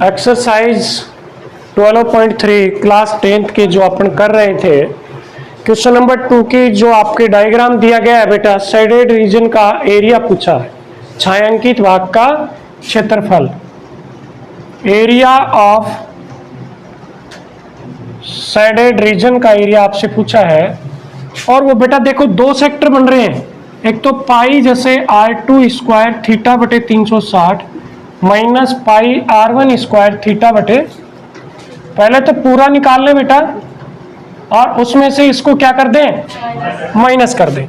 Exercise 12.3 class 10th के जो अपन कर रहे थे, क्वेश्चन नंबर 2 की जो आपके डायग्राम दिया गया है बेटा, शेडेड रीजन का एरिया पूछा है, छायांकित भाग का क्षेत्रफल, एरिया ऑफ शेडेड रीजन का एरिया आपसे पूछा है। और वो बेटा देखो दो सेक्टर बन रहे हैं, एक तो पाई जैसे r2 स्क्वायर थीटा बटे 360 minus pi r1 square theta बटे, पहले तो पूरा निकाल ले बेटा और उसमें से इसको क्या कर दें, माइनस कर दें।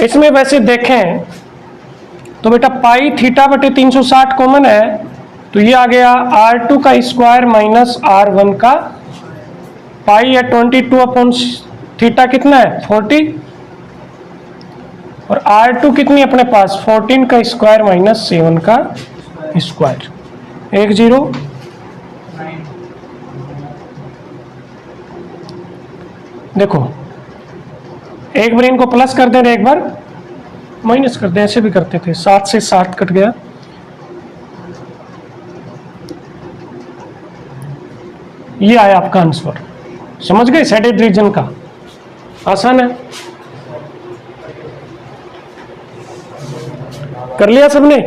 इसमें वैसे देखें तो बेटा पाई थीटा बटे 360 कॉमन है, तो ये आ गया r2 का स्क्वायर माइनस r1 का, पाई है 22 अपॉन थीटा कितना है 40, और r2 कितनी अपने पास 14 का स्क्वायर माइनस 7 का स्क्वायर, 1 0। देखो एक बार इनको प्लस कर दें, एक बार माइनस कर दें, ऐसे भी करते थे, 7 से 7 कट गया, ये आया आपका आंसर। समझ गए, शेडेड रीजन का आसान है, कर लिया सबने।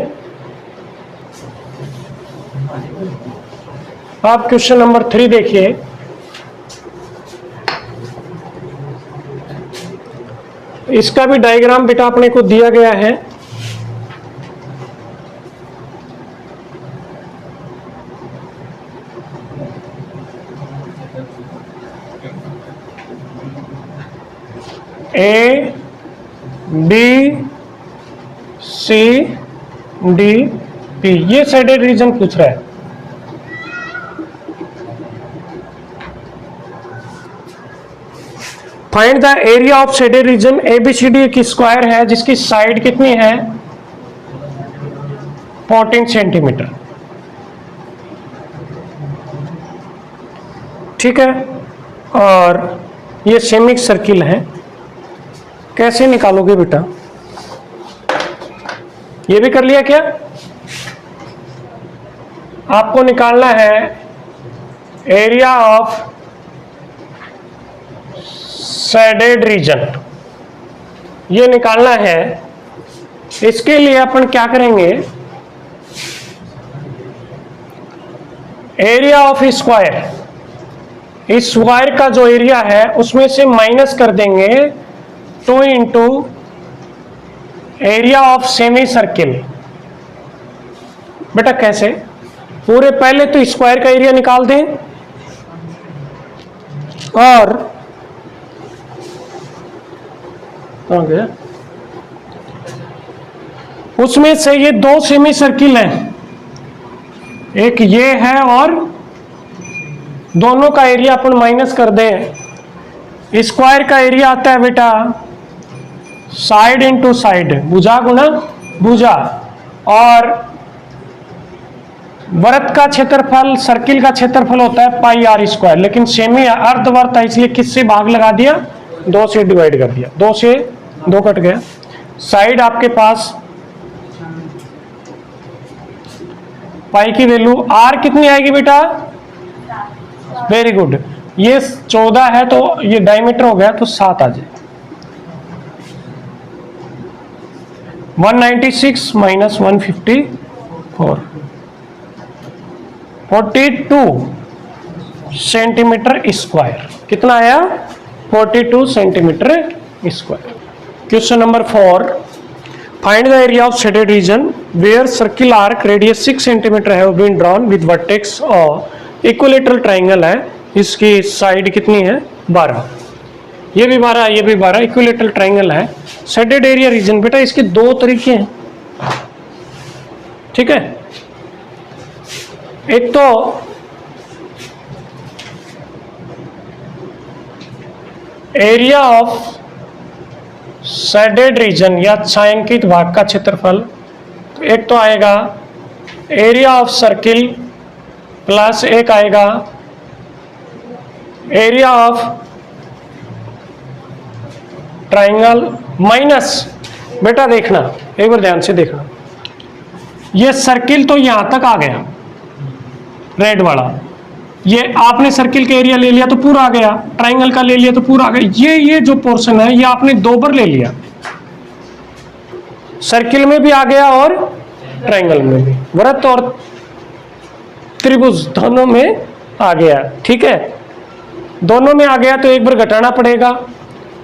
आप क्वेश्चन नंबर 3 देखिए, इसका भी डायग्राम बेटा अपने को दिया गया है। A B C D P, ये शेडेड रीजन पूछ रहा है। Find the area of shaded region. ABCD एक स्क्वायर है जिसकी साइड कितनी है 14 सेंटीमीटर, ठीक है, और ये सेमिक सर्किल है। कैसे निकालोगे बेटा, ये भी कर लिया क्या, आपको निकालना है एरिया ऑफ शेडेड रीजन, ये निकालना है। इसके लिए अपन क्या करेंगे, एरिया ऑफ स्क्वायर, इस स्क्वायर का जो एरिया है उसमें से माइनस कर देंगे 2 into area of semi circle. बेटा कैसे, पूरे पहले तो स्क्वायर का एरिया निकाल दें और गया उसमें से ये दो सेमी सर्किल हैं, एक ये है और दोनों का एरिया अपन माइनस कर दें। स्क्वायर का एरिया आता है बेटा साइड इंटू साइड, भुजा गुना भुजा, और वृत्त का क्षेत्रफल सर्किल का क्षेत्रफल होता है पाई आर स्क्वायर, लेकिन सेमी अर्धवर्त है इसलिए किससे भाग लगा दिया, 2 से डिवाइड कर दिया, 2 से 2 कट गया। साइड आपके पास पाई की वैल्यू आर कितनी आएगी बेटा, वेरी गुड, ये 14 है तो ये डायमीटर हो गया तो 7 आ जाए, 196 माइनस 154, 42 सेंटीमीटर स्क्वायर, कितना आया 42 centimetre square. Question number 4, find the area of shaded region where circle arc radius 6 centimetre have been drawn with vertex और इक्विलेटरल ट्राइंगल है, इसकी साइड कितनी है 12, ये भी 12 ये भी 12, इक्विलेटरल ट्राइंगल है। शेडेड एरिया रीजन बेटा इसके 2 तरीके हैं, ठीक है, एक तो एरिया ऑफ शेडेड रीजन या छायांकित भाग का क्षेत्रफल, तो एक तो आएगा एरिया ऑफ सर्किल प्लस एक आएगा एरिया ऑफ ट्राइंगल माइनस बेटा देखना, एक बार ध्यान से देखना, ये सर्किल तो यहां तक आ गया रेड वाला, ये आपने सर्किल का एरिया ले लिया तो पूरा आ गया, ट्राइंगल का ले लिया तो पूरा आ गया। ये जो पोर्शन है ये आपने दो बार ले लिया, सर्किल में भी आ गया और ट्राइंगल में भी, वृत्त और त्रिभुज दोनों में आ गया। ठीक है, दोनों में आ गया तो एक बार घटाना पड़ेगा।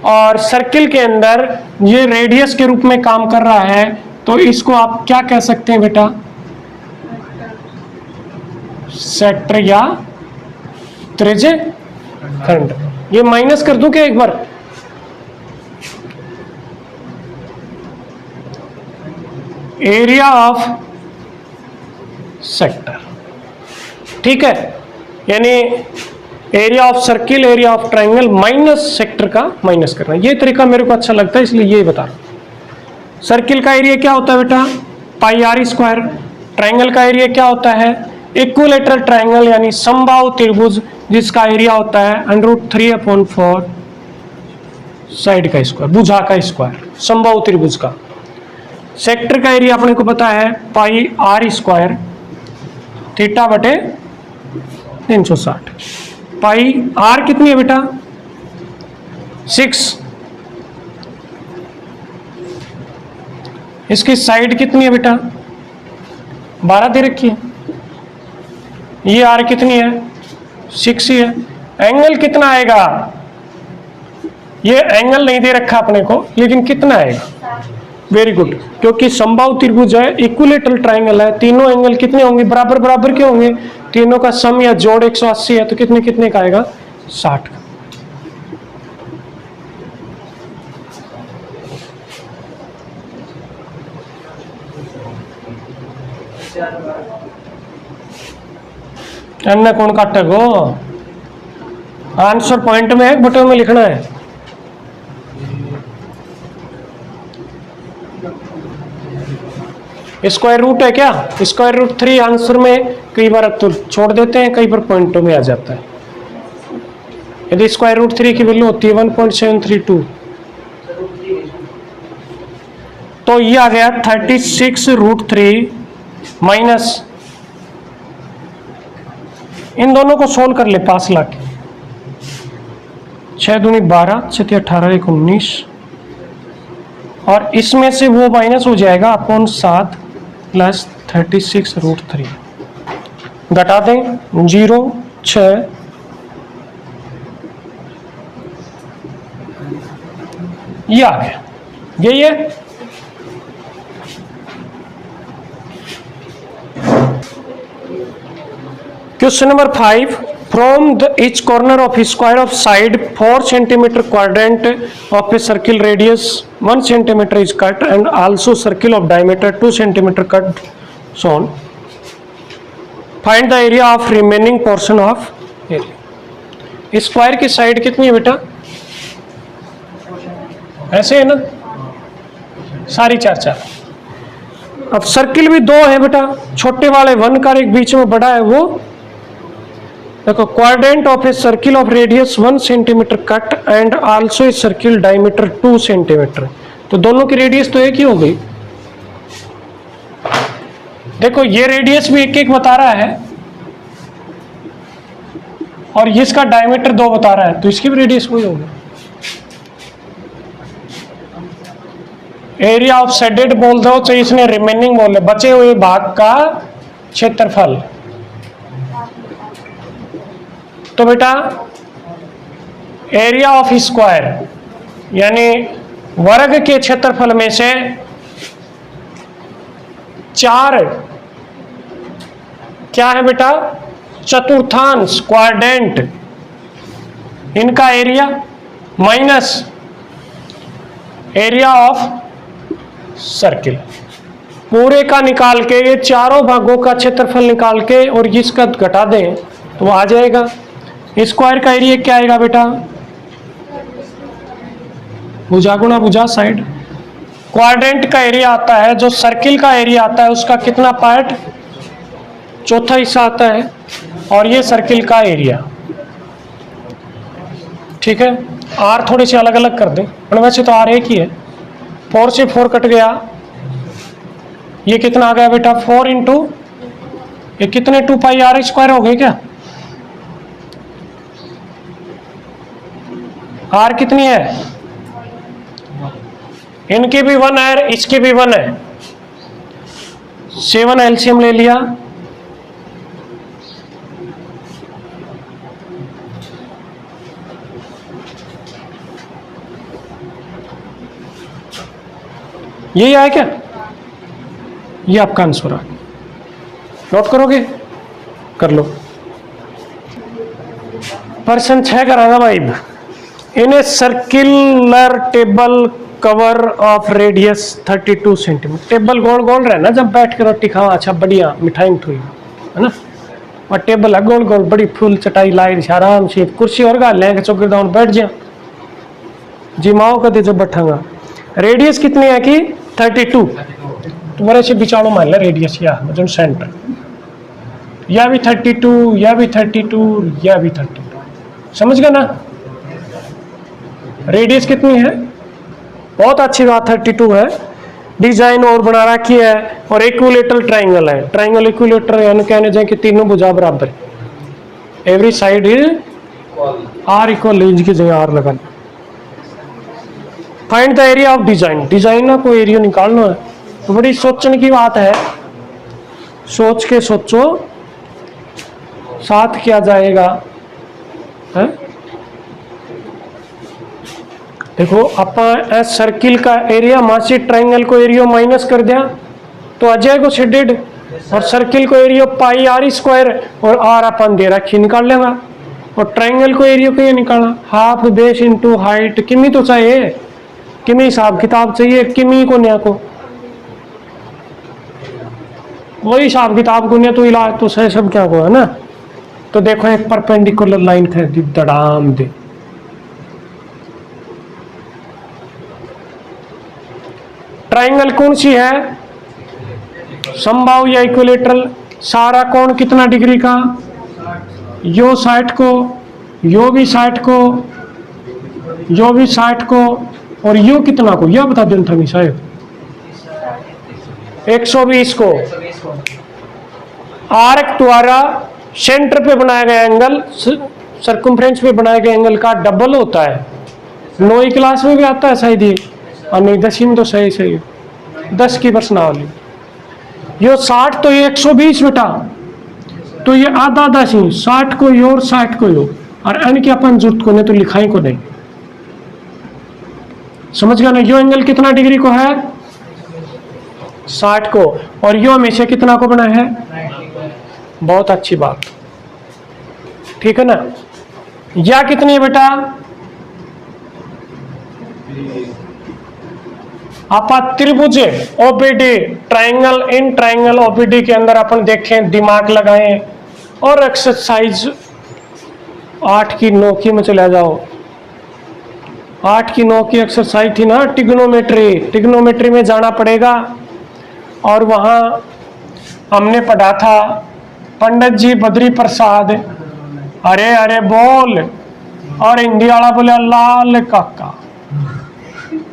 और सर्किल के अंदर ये रेडियस के रूप में काम कर रहा है, तो इसको आप क्या कह सकते हैं बेटा? सेक्टर या त्रिज्य खंड। ये माइनस कर दूं क्या एक बार? एरिया ऑफ सेक्टर, ठीक है, यानी area of circle, area of triangle minus sector का माइनस करना। ये तरीका मेरे को अच्छा लगता है, इसलिए ये बता रहा हूं। सर्किल का एरिया क्या होता है बेटा? पाई आर स्क्वायर। ट्राइंगल का एरिया क्या होता है? इक्विलेटरल ट्राइंगल यानी समबाहु त्रिभुज, जिसका एरिया होता है √3/4 साइड का स्क्वायर, भुजा का स्क्वायर, समबाहु त्रिभुज का। सेक्टर का एरिया अपने को पता है पाई आर स्क्वायर थीटा बटे 360। पाई आर कितनी है बेटा? 6। इसकी साइड कितनी है बेटा? 12 दे रखी है। ये आर कितनी है? 6 ही है। एंगल कितना आएगा? ये एंगल नहीं दे रखा अपने को, लेकिन कितना आएगा? वेरी गुड, क्योंकि समबाहु त्रिभुज है, इक्विलेटरल ट्राइंगल है, तीनों एंगल कितने होंगे? बराबर बराबर के होंगे। तीनों का सम या जोड़ 180 है, तो कितने कितने का आएगा? 60 का। अन्य कौन काटे गो? आंसर पॉइंट में है, बटन में लिखना है। स्क्वायर रूट है क्या? √3 आंसर में कई बार तो छोड़ देते हैं, कई बार पॉइंटों में आ जाता है। यदि √3 की वैल्यू होती है 1.732, तो ये आ गया 36√3 माइनस, इन दोनों को सोल्व कर ले, पास लाके 6 दूनी 12, 6 18, 1 19, और इसमें से वो माइनस हो जाएगा अपॉन 7 प्लस 36√3, घटा दें 0 6, ये आ गया। यही है। Question number 5, from the each corner of a square of side 4 centimeter quadrant of a circle radius 1 centimeter is cut and also circle of diameter 2 centimeter cut shown. Find the area of remaining portion of area. Square की side कितनी है बेटा? ऐसे है ना, सारी 4-4। अब circle भी 2 है बेटा, छोटे वाले 1 का एक बीच में बड़ा है, वो देखो, quadrant of a circle of radius 1 centimetre cut and also a circle diameter 2 centimetre, तो दोनों की रेडियस तो एक ही हो गई। देखो, ये रेडियस भी एक एक बता रहा है और इसका डायमीटर 2 बता रहा है, तो इसकी भी रेडियस वही होगी। एरिया ऑफ शेडेड बोल दो, तो इसने रिमेनिंग बोल, बचे हुए भाग का क्षेत्रफल। तो बेटा एरिया ऑफ स्क्वायर यानी वर्ग के क्षेत्रफल में से 4 क्या है बेटा? चतुर्थांश क्वाड्रेंट, इनका area minus area of circle, पूरे का निकाल के, ये चारों भागों का क्षेत्रफल निकाल के और इसका घटा दें तो आ जाएगा। स्क्वायर का एरिया क्या आएगा बेटा? भुजा गुणा भुजा साइड। क्वाड्रेंट का एरिया आता है, जो सर्किल का एरिया आता है उसका कितना पार्ट? चौथा हिस्सा आता है, और ये सर्किल का एरिया। ठीक है, आर थोड़े से अलग अलग कर दें, पर वैसे तो आर एक ही है। 4 से 4 कट गया, ये कितना आ गया बेटा 4 इंटू ये कितने 2 पाई आर स्क्वायर हो गए क्या? आर कितनी है? इनकी भी 1 है, इसकी भी 1 है। 7 एलसीएम ले लिया, यही आया क्या? ये आपका आंसर आ गया। नोट करोगे? कर लो। प्रश्न 6 कराना भाई। In a circular table cover of radius 32 centimetre. Table गोल गोल रहे ना, जब बैठ के रोटी खाओ, अच्छा बढ़िया मिठाई मिठुई है ना, और टेबल है गोल गोल, बड़ी फुल चटाई लाइट आराम से, कुर्सी और गाल लें चौकीदार बैठ जा जी माओ कदे जो बैठांगा। रेडियस कितनी है कि 32, तुम्हारे से बिचारो मान ले रेडियस या जो सेंटर, या भी 32, या भी 32, या भी 32, समझ गए ना? रेडियस कितनी है? बहुत अच्छी बात, 32 है। डिजाइन और बना रखी है, और इक्विलेटरल ट्राइंगल है। ट्राइंगल इक्विलेटर यानी कहने जाए कि तीनों भुजा बराबर, every side is are equal, की जगह आर लगाना। Find the area of design. Design ना कोई एरिया निकालना है, तो बड़ी सोचने की बात है, सोच के सोचो साथ क्या जाएगा है? देखो अपन सर्किल का एरिया मासी ट्राइंगल को एरिया माइनस कर दिया तो आ जाएगा शेडेड, और सर्किल को एरिया पाई आर स्क्वायर और आर अपन दे रखी निकाल लेगा, और ट्राइंगल को एरिया को ये निकालना हाफ बेस इनटू हाइट। किमी तो चाहिए, किमी हिसाब किताब चाहिए, किमी को न्या को वही हिसाब किताब को न्या तो इलाज तो सही सब क्या को है ना। तो देखो एक परपेंडिकुलर लाइन कर दी दड़ाम दे, ट्राइंगल कौन सी है? समबाहु या इक्विलेटरल। सारा कोण कितना डिग्री का? यो 60 को, यो भी 60 को, यो भी 60 को, और यो कितना को? यह बता दें था शायद 120 को। आर्क द्वारा सेंटर पे बनाया गया एंगल सर्कमफ्रेंस पे बनाए गए एंगल का डबल होता है। 9वीं क्लास में भी आता है शायद ये, और नहीं 10वीं में तो सही सही 10 की प्रश्नावली। यो 60 तो ये 120 बेटा, तो ये आधा आधा सी 60 को यो और 60 को यो, और एन की अपन जरूरत को नहीं तो लिखाई को नहीं, समझ गया ना? यो एंगल कितना डिग्री को है? 60 को, और यो हमेशा कितना को बना है? बहुत अच्छी बात, ठीक है ना? या कितनी है बेटा? आपा त्रिभुज OBD triangle, in triangle OBD के अंदर अपन देखें, दिमाग लगाएं, और एक्सरसाइज 8 की 9 की में चला जाओ। 8 की 9 की एक्सरसाइज थी ना टिग्नोमेट्री, टिग्नोमेट्री में जाना पड़ेगा, और वहाँ हमने पढ़ा था पंडित जी बद्री प्रसाद, अरे अरे बोल, और हिंदी वाला बोले लाल काका,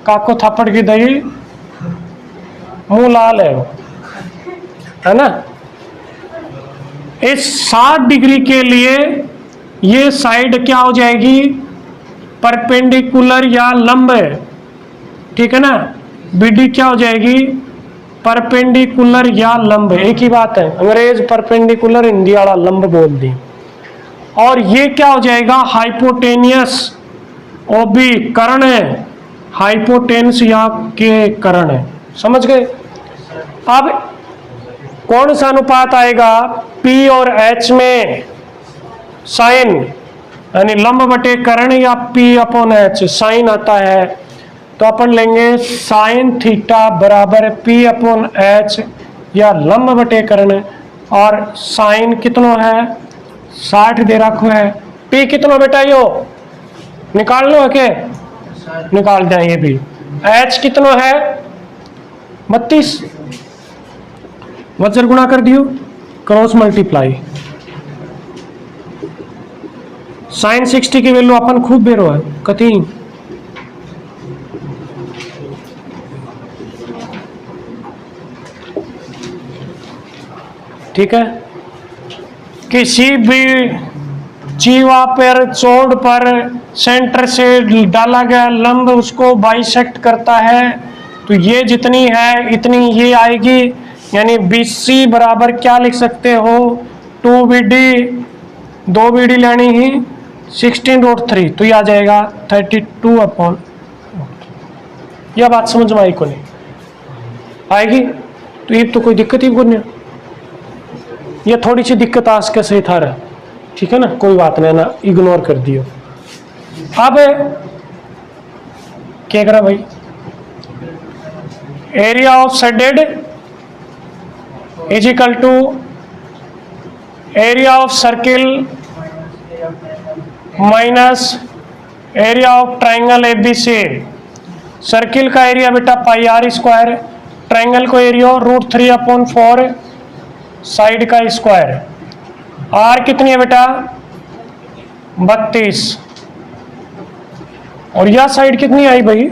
काको थप्पड़ की दही मुंह लाल है ना? इस 60 डिग्री के लिए ये साइड क्या हो जाएगी? परपेंडिकुलर या लंब है, ठीक है ना? बीडी क्या हो जाएगी? परपेंडिकुलर या लंब, एक ही बात है। अंग्रेज परपेंडिकुलर, हिंदी वाला लंब बोल दी। और ये क्या हो जाएगा? हाइपोटेनियस ओबी कर्ण है, हाइपोटेन्स या के कर्ण है, समझ गए? अब कौन सा अनुपात आएगा? P और H में साइन, यानी लंब बटे कर्ण, या P/H साइन आता है, तो अपन लेंगे साइन थीटा बराबर P/H या लंब बटे कर्ण, और साइन कितना है? 60 दे रखो है। P कितना बेटा? यो निकाल लो के निकाल दें, ये भी। H कितना है? 32, वज्र गुणा कर दियो, क्रॉस मल्टीप्लाई, साइन 60 की वैल्यू अपन खूब बेरो है कथी ठीक है। किसी भी जीवा पर चौड़ पर सेंटर से डाला गया लंब उसको बाइसेक्ट करता है, तो ये जितनी है इतनी ये आएगी, यानी BC बराबर क्या लिख सकते हो 2BD, 2BD लेनी ही 16√3, तो ये आ जाएगा 32/। यह बात समझ में आई को नहीं आएगी तो ये तो कोई दिक्कत ही नहीं, ये थोड़ी सी दिक्कत आज के सही था रहा, ठीक है ना, कोई बात नहीं ना, इग्नोर कर दियो। अब क्या करा भाई, area of shaded is equal to area of circle minus area of triangle ABC। Circle का एरिया बेटा πr², ट्राइंगल को एरिया √3/4 साइड का स्क्वायर। R कितनी है बेटा 32, और यह साइड कितनी आई भाई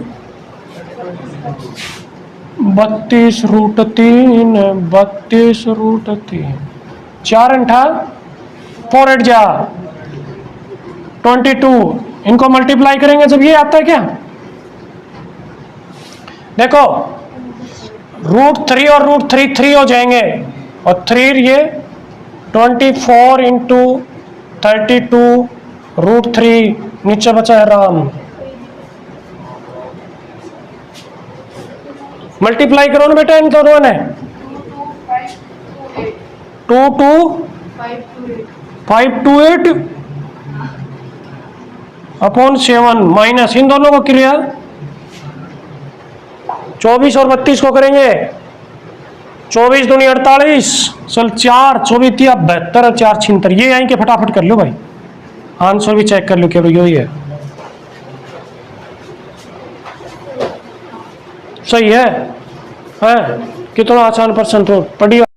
32√3, 32√3, 4 अंठा 4 8 जा 22, इनको मल्टीप्लाई करेंगे जब ये आता है क्या, देखो √3 और √3 3 हो जाएंगे, और 3 ये 24 इंटू 32 √3, नीचे बचा है राम, मल्टीप्लाई करो ना बेटा इन दोनों ने, 22528/7 माइनस इन दोनों को क्रिया 24 और 32 को करेंगे, 24 दूनी 48, चल 4 24 3 72 और 4 76, ये यहीं के फटाफट कर लो भाई, आंसर भी चेक कर लो क्या यही है, सही है, कितना आसान प्रश्न तो पढ़िए।